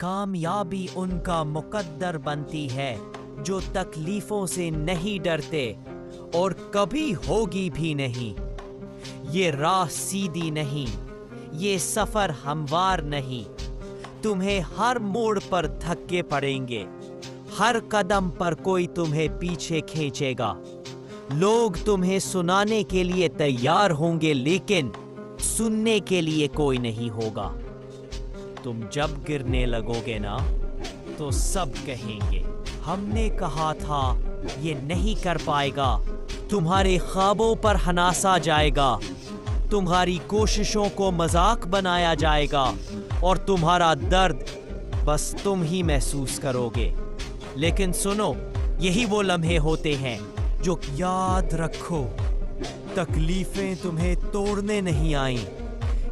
कामयाबी उनका मुकद्दर बनती है जो तकलीफों से नहीं डरते और कभी होगी भी नहीं। ये राह सीधी नहीं, ये सफर हमवार नहीं। तुम्हें हर मोड़ पर धक्के पड़ेंगे, हर कदम पर कोई तुम्हें पीछे खींचेगा। लोग तुम्हें सुनाने के लिए तैयार होंगे, लेकिन सुनने के लिए कोई नहीं होगा। तुम जब गिरने लगोगे ना, तो सब कहेंगे हमने कहा था ये नहीं कर पाएगा। तुम्हारे ख्वाबों पर हंसा जाएगा, तुम्हारी कोशिशों को मजाक बनाया जाएगा और तुम्हारा दर्द बस तुम ही महसूस करोगे। लेकिन सुनो, यही वो लम्हे होते हैं जो याद रखो, तकलीफें तुम्हें तोड़ने नहीं आई,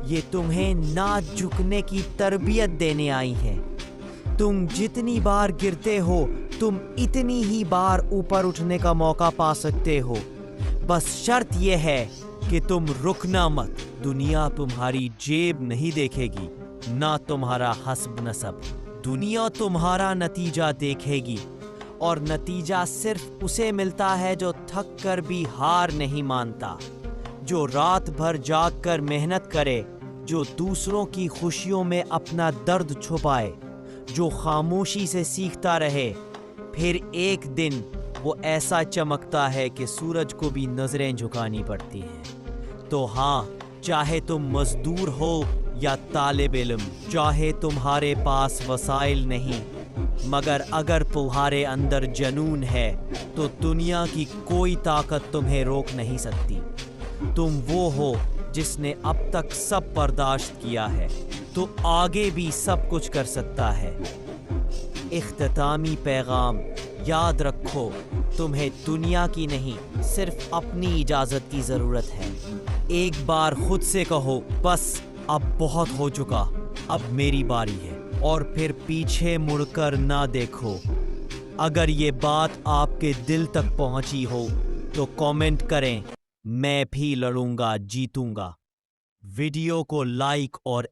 ये तुम्हें ना झुकने की तरबियत देने आई हैं। तुम जितनी बार गिरते हो, तुम इतनी ही बार ऊपर उठने का मौका पा सकते हो। बस शर्त यह है कि तुम रुकना मत। दुनिया तुम्हारी जेब नहीं देखेगी, ना तुम्हारा हस्ब नसब। दुनिया तुम्हारा नतीजा देखेगी, और नतीजा सिर्फ उसे मिलता है जो थक कर भी हार नहीं मानता, जो रात भर जाग कर मेहनत करे, जो दूसरों की खुशियों में अपना दर्द छुपाए, जो खामोशी से सीखता रहे। फिर एक दिन वो ऐसा चमकता है कि सूरज को भी नजरें झुकानी पड़ती हैं। तो हाँ, चाहे तुम मजदूर हो या तालिब इल्म, चाहे तुम्हारे पास वसाइल नहीं, मगर अगर तुम्हारे अंदर जनून है तो दुनिया की कोई ताकत तुम्हें रोक नहीं सकती। तुम वो हो जिसने अब तक सब बर्दाश्त किया है, तो आगे भी सब कुछ कर सकता है। इख्तितामी पैगाम, याद रखो, तुम्हें दुनिया की नहीं, सिर्फ अपनी इजाज़त की ज़रूरत है। एक बार खुद से कहो, बस अब बहुत हो चुका, अब मेरी बारी है, और फिर पीछे मुड़कर ना देखो। अगर ये बात आपके दिल तक पहुंची हो तो कमेंट करें, मैं भी लड़ूंगा, जीतूंगा। वीडियो को लाइक और